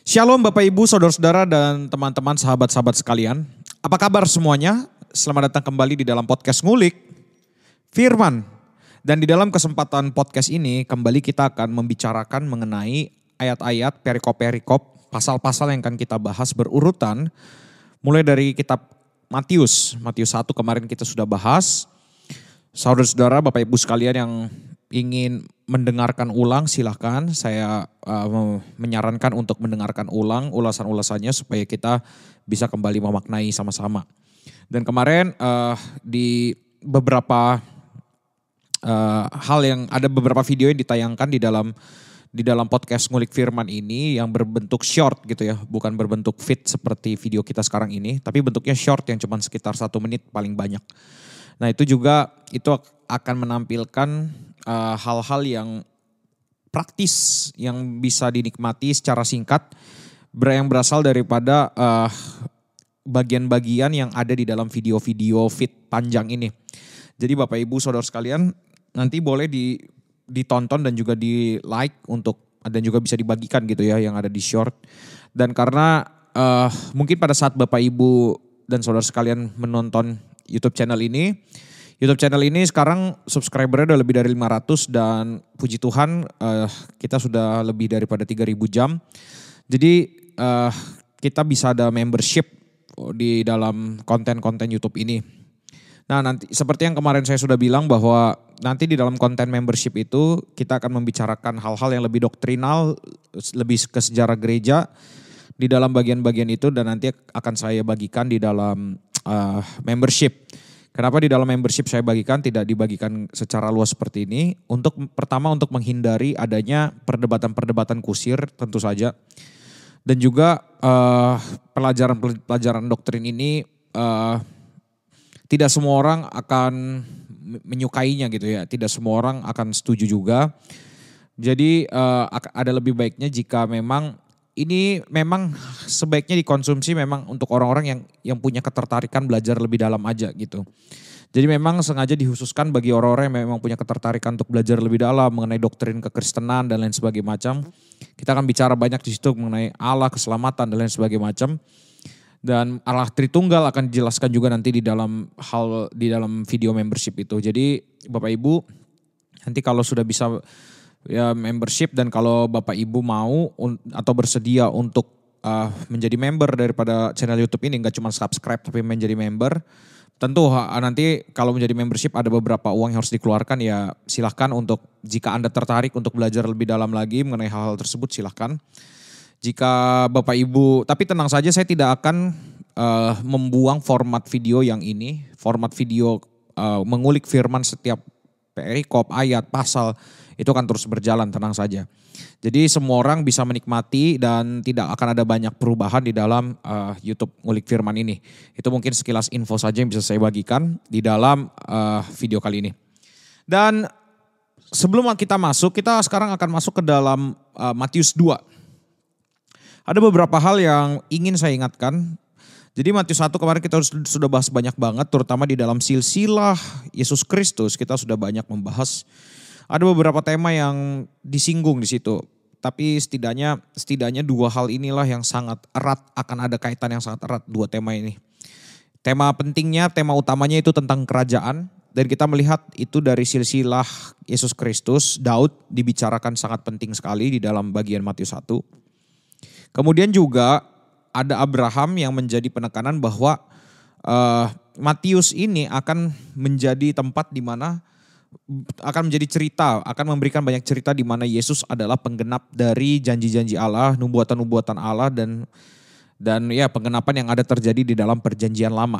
Shalom Bapak Ibu, Saudara-saudara dan teman-teman sahabat-sahabat sekalian. Apa kabar semuanya? Selamat datang kembali di dalam podcast Ngulik Firman. Dan di dalam kesempatan podcast ini kembali kita akan membicarakan mengenai ayat-ayat, perikop-perikop, pasal-pasal yang akan kita bahas berurutan. Mulai dari kitab Matius 1 kemarin kita sudah bahas. Saudara-saudara, Bapak Ibu sekalian yang ingin mendengarkan ulang silahkan, saya menyarankan untuk mendengarkan ulang ulasan-ulasannya supaya kita bisa kembali memaknai sama-sama. Dan kemarin di beberapa hal yang ada beberapa video yang ditayangkan di dalam podcast Ngulik Firman ini yang berbentuk short gitu ya, bukan berbentuk feed seperti video kita sekarang ini, tapi bentuknya short yang cuma sekitar 1 menit paling banyak. Nah itu akan menampilkan hal-hal yang praktis yang bisa dinikmati secara singkat yang berasal daripada bagian-bagian yang ada di dalam video-video feed panjang ini. Jadi Bapak Ibu Saudara sekalian nanti boleh ditonton dan juga di like dan juga bisa dibagikan gitu ya yang ada di short. Dan karena mungkin pada saat Bapak Ibu dan Saudara sekalian menonton YouTube channel ini sekarang subscribernya udah lebih dari 500 dan puji Tuhan kita sudah lebih daripada 3.000 jam. Jadi kita bisa ada membership di dalam konten-konten YouTube ini. Nah nanti seperti yang kemarin saya sudah bilang bahwa nanti di dalam konten membership itu kita akan membicarakan hal-hal yang lebih doktrinal, lebih ke sejarah gereja di dalam bagian-bagian itu dan nanti akan saya bagikan di dalam membership. Kenapa di dalam membership saya bagikan tidak dibagikan secara luas seperti ini? Pertama untuk menghindari adanya perdebatan-perdebatan kusir tentu saja. Dan juga pelajaran doktrin ini tidak semua orang akan menyukainya gitu ya. Tidak semua orang akan setuju juga. Jadi ada lebih baiknya jika ini memang sebaiknya dikonsumsi memang untuk orang-orang yang punya ketertarikan belajar lebih dalam aja gitu. Jadi memang sengaja dikhususkan bagi orang-orang yang memang punya ketertarikan untuk belajar lebih dalam mengenai doktrin kekristenan dan lain sebagainya macam. Kita akan bicara banyak di situ mengenai Allah, keselamatan dan lain sebagainya macam. Dan Allah Tritunggal akan dijelaskan juga nanti di dalam video membership itu. Jadi Bapak Ibu nanti kalau sudah bisa ya membership dan kalau Bapak Ibu mau atau bersedia untuk menjadi member daripada channel YouTube ini, nggak cuma subscribe tapi menjadi member, tentu nanti kalau menjadi membership ada beberapa uang yang harus dikeluarkan, ya silahkan untuk jika Anda tertarik untuk belajar lebih dalam lagi mengenai hal-hal tersebut silahkan. Jika Bapak Ibu, tapi tenang saja saya tidak akan membuang format video yang ini, format video mengulik firman setiap perikop, ayat, pasal, itu akan terus berjalan, tenang saja. Jadi semua orang bisa menikmati dan tidak akan ada banyak perubahan di dalam YouTube Ngulik Firman ini. Itu mungkin sekilas info saja yang bisa saya bagikan di dalam video kali ini. Dan sebelum kita sekarang akan masuk ke dalam Matius 2. Ada beberapa hal yang ingin saya ingatkan. Jadi Matius 1 kemarin kita sudah bahas banyak banget, terutama di dalam silsilah Yesus Kristus kita sudah banyak membahas. Ada beberapa tema yang disinggung di situ, tapi setidaknya 2 hal inilah yang sangat erat, akan ada kaitan yang sangat erat 2 tema ini. Tema utamanya itu tentang kerajaan, dan kita melihat itu dari silsilah Yesus Kristus, Daud dibicarakan sangat penting sekali di dalam bagian Matius 1. Kemudian juga ada Abraham yang menjadi penekanan bahwa Matius ini akan menjadi tempat di mana akan menjadi cerita, akan memberikan banyak cerita di mana Yesus adalah penggenap dari janji-janji Allah, nubuatan-nubuatan Allah dan ya penggenapan yang ada terjadi di dalam perjanjian lama.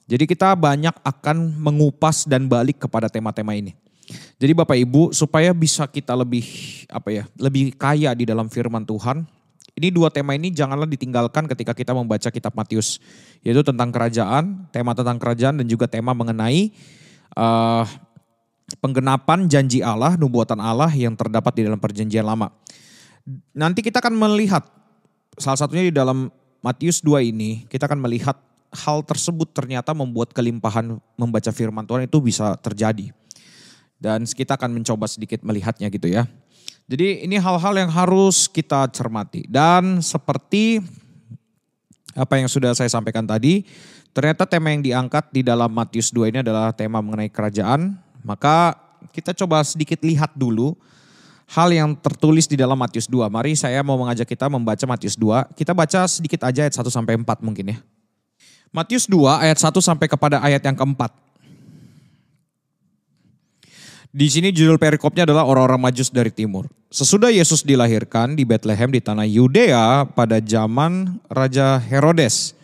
Jadi kita banyak akan mengupas dan balik kepada tema-tema ini. Jadi Bapak Ibu supaya bisa kita lebih kaya di dalam firman Tuhan. Ini 2 tema ini janganlah ditinggalkan ketika kita membaca kitab Matius. Yaitu tentang kerajaan, tema tentang kerajaan dan juga tema mengenai penggenapan janji Allah, nubuatan Allah yang terdapat di dalam perjanjian lama. Nanti kita akan melihat salah satunya di dalam Matius 2 ini, kita akan melihat hal tersebut ternyata membuat kelimpahan membaca firman Tuhan itu bisa terjadi. Dan kita akan mencoba sedikit melihatnya gitu ya. Jadi ini hal-hal yang harus kita cermati. Dan seperti apa yang sudah saya sampaikan tadi, ternyata tema yang diangkat di dalam Matius 2 ini adalah tema mengenai kerajaan. Maka kita coba sedikit lihat dulu hal yang tertulis di dalam Matius 2. Mari saya mau mengajak kita membaca Matius 2. Kita baca sedikit aja ayat 1 sampai 4 mungkin ya. Matius 2 ayat 1 sampai kepada ayat yang keempat. Di sini judul perikopnya adalah orang-orang Majus dari timur. Sesudah Yesus dilahirkan di Betlehem di tanah Yudea pada zaman Raja Herodes.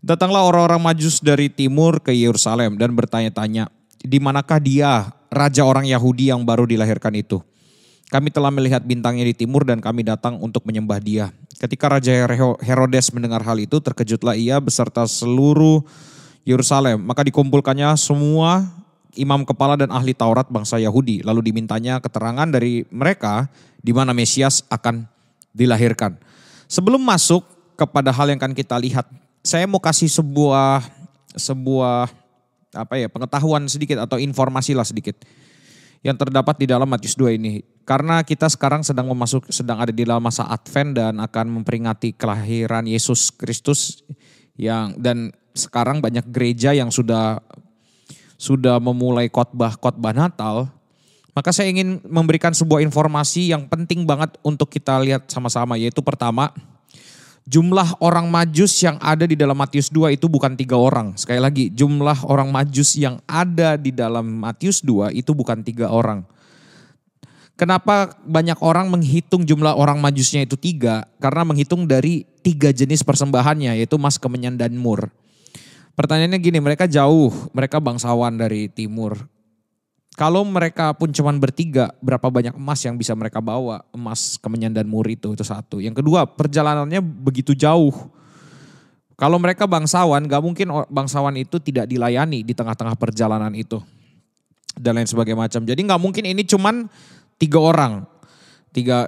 Datanglah orang-orang Majus dari timur ke Yerusalem dan bertanya-tanya, di manakah dia, raja orang Yahudi yang baru dilahirkan itu? Kami telah melihat bintangnya di timur dan kami datang untuk menyembah dia. Ketika Raja Herodes mendengar hal itu, terkejutlah ia beserta seluruh Yerusalem. Maka dikumpulkannya semua imam kepala dan ahli Taurat bangsa Yahudi. Lalu dimintanya keterangan dari mereka di mana Mesias akan dilahirkan. Sebelum masuk kepada hal yang akan kita lihat, saya mau kasih sebuah pengetahuan sedikit atau informasi lah sedikit yang terdapat di dalam Matius 2 ini. Karena kita sekarang sedang ada di dalam masa Advent dan akan memperingati kelahiran Yesus Kristus dan sekarang banyak gereja yang sudah memulai khotbah Natal, maka saya ingin memberikan sebuah informasi yang penting banget untuk kita lihat sama-sama, yaitu pertama, jumlah orang Majus yang ada di dalam Matius 2 itu bukan 3 orang. Sekali lagi, jumlah orang Majus yang ada di dalam Matius 2 itu bukan 3 orang. Kenapa banyak orang menghitung jumlah orang Majusnya itu 3? Karena menghitung dari 3 jenis persembahannya, yaitu emas, kemenyan, dan mur. Pertanyaannya gini, mereka jauh, mereka bangsawan dari timur. Kalau mereka pun cuma bertiga, berapa banyak emas yang bisa mereka bawa? Emas, kemenyan, dan mur itu satu. Yang kedua, perjalanannya begitu jauh. Kalau mereka bangsawan, gak mungkin bangsawan itu tidak dilayani di tengah-tengah perjalanan itu. Dan lain sebagainya macam. Jadi gak mungkin ini cuma 3 orang.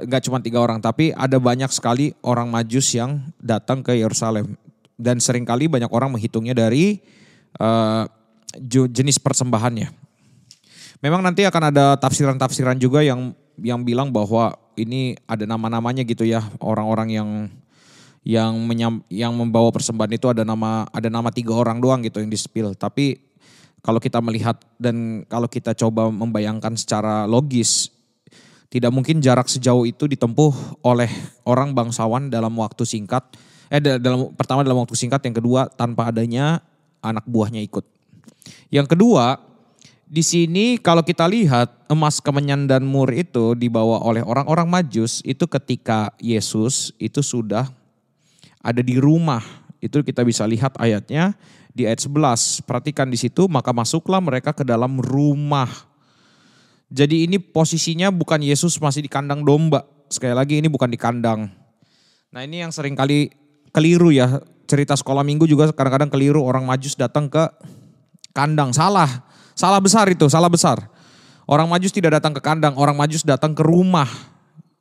Gak cuma 3 orang, tapi ada banyak sekali orang Majus yang datang ke Yerusalem. Dan seringkali banyak orang menghitungnya dari jenis persembahannya. Memang nanti akan ada tafsiran-tafsiran juga yang bilang bahwa ini ada nama-namanya gitu ya. Orang-orang yang membawa persembahan itu ada nama 3 orang doang gitu yang di-spill. Tapi kalau kita melihat dan kalau kita coba membayangkan secara logis, tidak mungkin jarak sejauh itu ditempuh oleh orang bangsawan dalam waktu singkat. Pertama dalam waktu singkat, yang kedua tanpa adanya anak buahnya ikut. Yang kedua, di sini kalau kita lihat emas, kemenyan, dan mur itu dibawa oleh orang-orang Majus itu ketika Yesus itu sudah ada di rumah. Itu kita bisa lihat ayatnya di ayat 11. Perhatikan di situ, maka masuklah mereka ke dalam rumah. Jadi ini posisinya bukan Yesus masih di kandang domba. Sekali lagi ini bukan di kandang. Nah ini yang sering kali keliru ya, cerita sekolah minggu juga kadang-kadang keliru, orang Majus datang ke kandang. Salah besar itu, salah besar. Orang Majus tidak datang ke kandang, orang Majus datang ke rumah.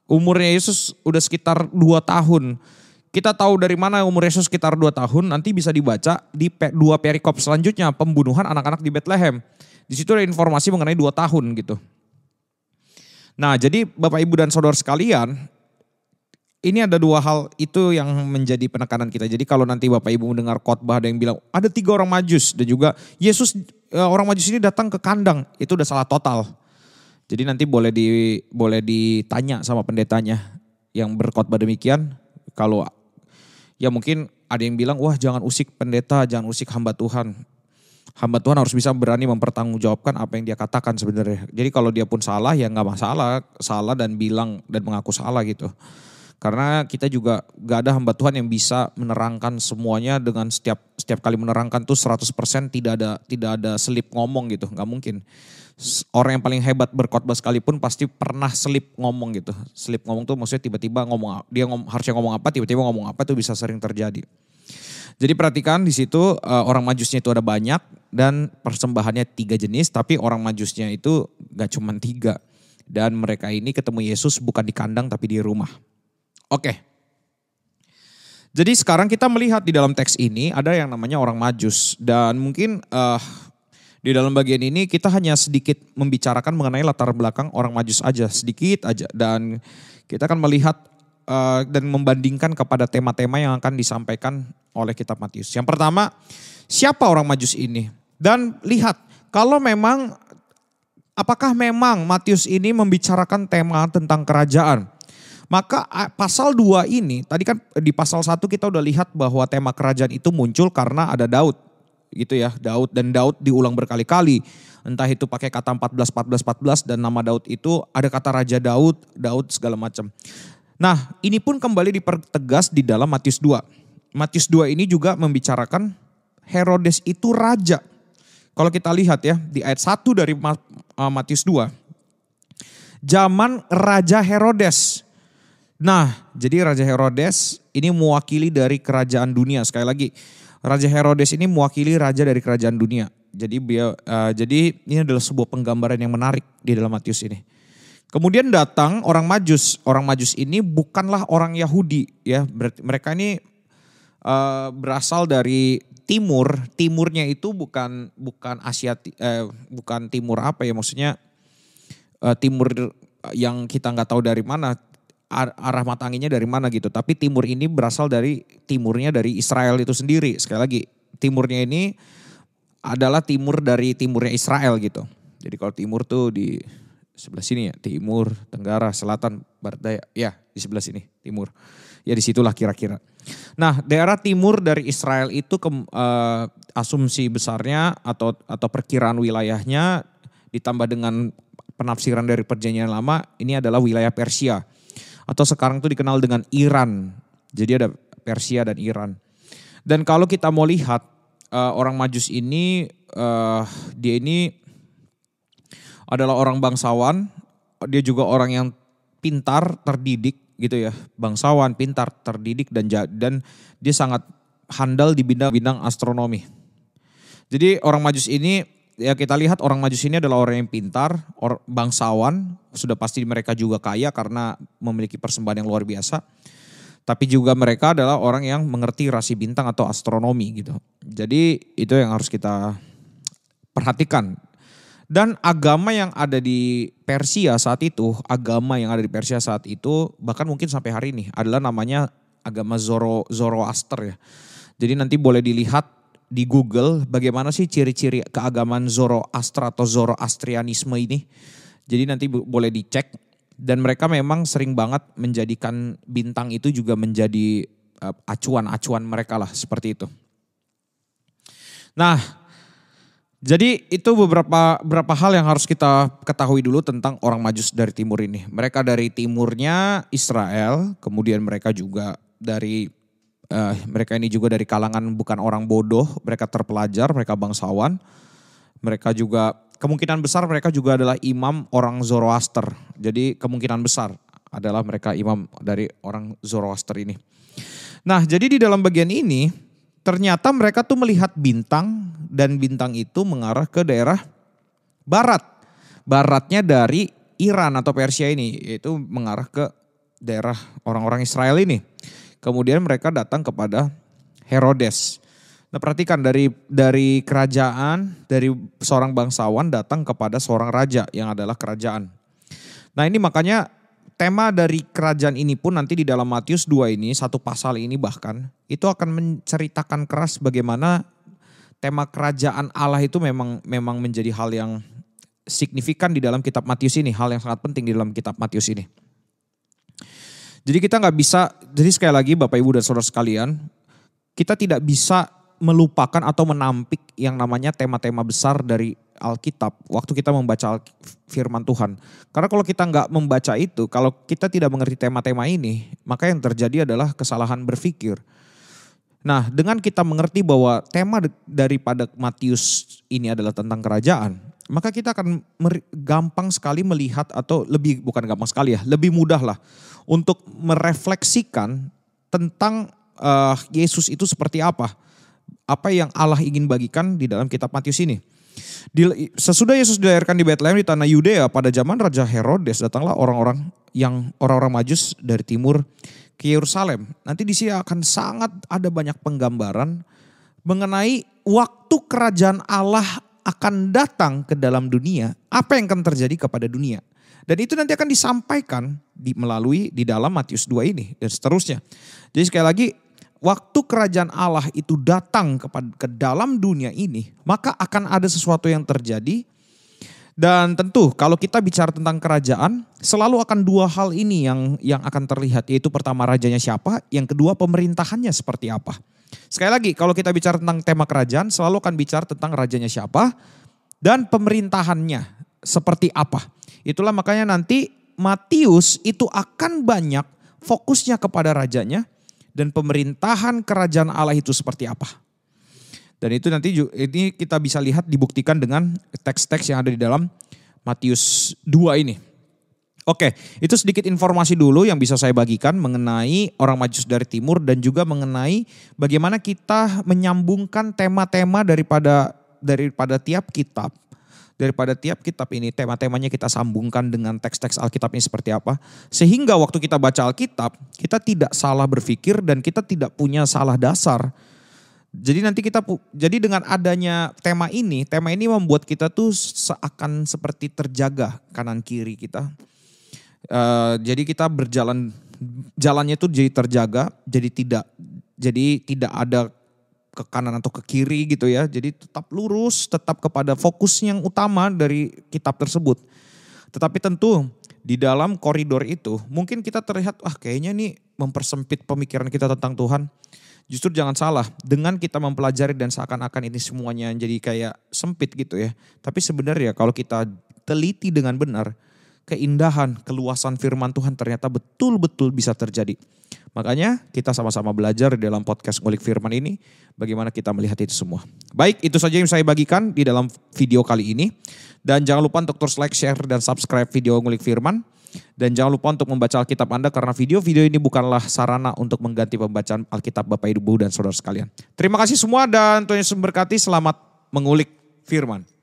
Umurnya Yesus udah sekitar 2 tahun. Kita tahu dari mana umur Yesus sekitar 2 tahun, nanti bisa dibaca di 2 perikop selanjutnya, pembunuhan anak-anak di Betlehem. Di situ ada informasi mengenai 2 tahun gitu. Nah jadi Bapak Ibu dan Saudara sekalian, ini ada 2 hal itu yang menjadi penekanan kita. Jadi kalau nanti Bapak Ibu mendengar khotbah ada yang bilang ada 3 orang Majus dan juga Yesus orang Majus ini datang ke kandang, itu udah salah total. Jadi nanti boleh ditanya sama pendetanya yang berkhotbah demikian. Kalau ya mungkin ada yang bilang wah jangan usik pendeta, jangan usik hamba Tuhan. Hamba Tuhan harus bisa berani mempertanggungjawabkan apa yang dia katakan sebenarnya. Jadi kalau dia pun salah ya nggak masalah, salah dan bilang dan mengaku salah gitu. Karena kita juga gak ada hamba Tuhan yang bisa menerangkan semuanya dengan setiap kali menerangkan tuh 100% tidak ada selip ngomong gitu, gak mungkin. Orang yang paling hebat berkhotbah sekalipun pasti pernah selip ngomong gitu. Selip ngomong tuh maksudnya tiba-tiba harusnya ngomong apa, tiba-tiba ngomong apa, itu bisa sering terjadi. Jadi perhatikan di situ orang Majusnya itu ada banyak dan persembahannya 3 jenis, tapi orang Majusnya itu gak cuma 3. Dan mereka ini ketemu Yesus bukan di kandang tapi di rumah. Oke. Jadi sekarang kita melihat di dalam teks ini ada yang namanya orang Majus. Dan mungkin Di dalam bagian ini kita hanya sedikit membicarakan mengenai latar belakang orang Majus aja, sedikit aja. Dan kita akan melihat dan membandingkan kepada tema-tema yang akan disampaikan oleh kitab Matius. Yang pertama, siapa orang Majus ini? Dan lihat, apakah memang Matius ini membicarakan tema tentang kerajaan? Maka pasal 2 ini, tadi kan di pasal 1 kita udah lihat bahwa tema kerajaan itu muncul karena ada Daud. Gitu ya, Daud diulang berkali-kali. Entah itu pakai kata 14 dan nama Daud itu ada kata Raja Daud segala macam. Nah, ini pun kembali dipertegas di dalam Matius 2. Matius 2 ini juga membicarakan Herodes itu raja. Kalau kita lihat ya di ayat 1 dari Matius 2. Zaman Raja Herodes. Nah, jadi Raja Herodes ini mewakili dari kerajaan dunia. Sekali lagi, Raja Herodes ini mewakili raja dari kerajaan dunia. Jadi ini adalah sebuah penggambaran yang menarik di dalam Matius ini. Kemudian datang orang Majus. Orang Majus ini bukanlah orang Yahudi ya. Mereka ini berasal dari timur. Timurnya itu bukan Asia, bukan timur apa ya, maksudnya timur yang kita nggak tahu dari mana, arah mata anginnya dari mana gitu. Tapi timur ini berasal dari timurnya dari Israel itu sendiri. Sekali lagi, timurnya ini adalah timur dari timurnya Israel gitu. Jadi kalau timur tuh di sebelah sini ya, timur, tenggara, selatan, barat daya. Ya, di sebelah sini, timur. Ya disitulah kira-kira. Nah, daerah timur dari Israel itu asumsi besarnya atau perkiraan wilayahnya ditambah dengan penafsiran dari Perjanjian Lama, ini adalah wilayah Persia. Atau sekarang itu dikenal dengan Iran. Jadi ada Persia dan Iran. Dan kalau kita mau lihat orang Majus ini, dia ini adalah orang bangsawan, dia juga orang yang pintar, terdidik gitu ya. Bangsawan, pintar, terdidik dan dia sangat handal di bidang astronomi. Jadi orang Majus ini, ya kita lihat orang Majus ini adalah orang yang pintar, bangsawan, sudah pasti mereka juga kaya karena memiliki persembahan yang luar biasa. Tapi juga mereka adalah orang yang mengerti rasi bintang atau astronomi gitu. Jadi itu yang harus kita perhatikan. Dan agama yang ada di Persia saat itu, bahkan mungkin sampai hari ini adalah namanya agama Zoroaster ya. Jadi nanti boleh dilihat di Google bagaimana sih ciri-ciri keagamaan Zoroaster atau Zoroastrianisme ini. Jadi nanti boleh dicek, dan mereka memang sering banget menjadikan bintang itu juga menjadi acuan mereka lah, seperti itu. Nah, jadi itu beberapa hal yang harus kita ketahui dulu tentang orang Majus dari timur ini. Mereka dari timurnya Israel, kemudian mereka juga mereka ini juga dari kalangan bukan orang bodoh, mereka terpelajar, mereka bangsawan. Mereka juga kemungkinan besar mereka juga adalah imam orang Zoroaster. Jadi kemungkinan besar adalah mereka imam dari orang Zoroaster ini. Nah, jadi di dalam bagian ini ternyata mereka tuh melihat bintang, dan bintang itu mengarah ke daerah barat. Baratnya dari Iran atau Persia ini, yaitu mengarah ke daerah orang-orang Israel ini. Kemudian mereka datang kepada Herodes. Nah, perhatikan dari kerajaan, dari seorang bangsawan datang kepada seorang raja yang adalah kerajaan. Nah, ini makanya tema dari kerajaan ini pun nanti di dalam Matius 2 ini, satu pasal ini bahkan, itu akan menceritakan keras bagaimana tema kerajaan Allah itu memang menjadi hal yang signifikan di dalam kitab Matius ini, hal yang sangat penting di dalam kitab Matius ini. Jadi kita nggak bisa, jadi sekali lagi Bapak Ibu dan Saudara sekalian, kita tidak bisa melupakan atau menampik yang namanya tema-tema besar dari Alkitab waktu kita membaca firman Tuhan. Karena kalau kita nggak membaca itu, kalau kita tidak mengerti tema-tema ini, maka yang terjadi adalah kesalahan berpikir. Nah, dengan kita mengerti bahwa tema daripada Matius ini adalah tentang kerajaan, maka kita akan gampang sekali melihat, atau bukan gampang sekali ya, lebih mudah lah untuk merefleksikan tentang Yesus itu seperti apa yang Allah ingin bagikan di dalam kitab Matius ini. Sesudah Yesus dilahirkan di Betlehem di tanah Yudea pada zaman Raja Herodes, datanglah orang-orang Majus dari timur ke Yerusalem. Nanti di sini akan sangat ada banyak penggambaran mengenai waktu kerajaan Allah akan datang ke dalam dunia, apa yang akan terjadi kepada dunia. Dan itu nanti akan disampaikan melalui di dalam Matius 2 ini dan seterusnya. Jadi sekali lagi, waktu kerajaan Allah itu datang ke dalam dunia ini, maka akan ada sesuatu yang terjadi. Dan tentu kalau kita bicara tentang kerajaan, selalu akan dua hal ini yang akan terlihat. Yaitu pertama rajanya siapa, yang kedua pemerintahannya seperti apa. Sekali lagi kalau kita bicara tentang tema kerajaan, selalu akan bicara tentang rajanya siapa dan pemerintahannya seperti apa. Itulah makanya nanti Matius itu akan banyak fokusnya kepada rajanya dan pemerintahan kerajaan Allah itu seperti apa. Dan itu nanti ini kita bisa lihat dibuktikan dengan teks-teks yang ada di dalam Matius 2 ini. Oke, itu sedikit informasi dulu yang bisa saya bagikan mengenai orang Majus dari Timur dan juga mengenai bagaimana kita menyambungkan tema-tema daripada tiap kitab. Daripada tiap kitab ini tema-temanya kita sambungkan dengan teks-teks Alkitab ini seperti apa. Sehingga waktu kita baca Alkitab kita tidak salah berpikir dan kita tidak punya salah dasar. Jadi nanti jadi dengan adanya tema ini membuat kita tuh seakan seperti terjaga kanan kiri kita. Jadi kita jalannya tuh jadi terjaga, jadi tidak ada ke kanan atau ke kiri gitu ya. Jadi tetap lurus, tetap kepada fokus yang utama dari kitab tersebut. Tetapi tentu di dalam koridor itu mungkin kita terlihat kayaknya nih mempersempit pemikiran kita tentang Tuhan. Justru jangan salah, dengan kita mempelajari dan seakan-akan ini semuanya jadi kayak sempit gitu ya. Tapi sebenarnya kalau kita teliti dengan benar, keindahan, keluasan firman Tuhan ternyata betul-betul bisa terjadi. Makanya kita sama-sama belajar dalam podcast Ngulik Firman ini bagaimana kita melihat itu semua. Baik, itu saja yang saya bagikan di dalam video kali ini. Dan jangan lupa untuk terus like, share, dan subscribe video Ngulik Firman. Dan jangan lupa untuk membaca Alkitab Anda karena video-video ini bukanlah sarana untuk mengganti pembacaan Alkitab Bapak Ibu dan Saudara sekalian. Terima kasih semua dan Tuhan Yesus memberkati. Selamat mengulik firman.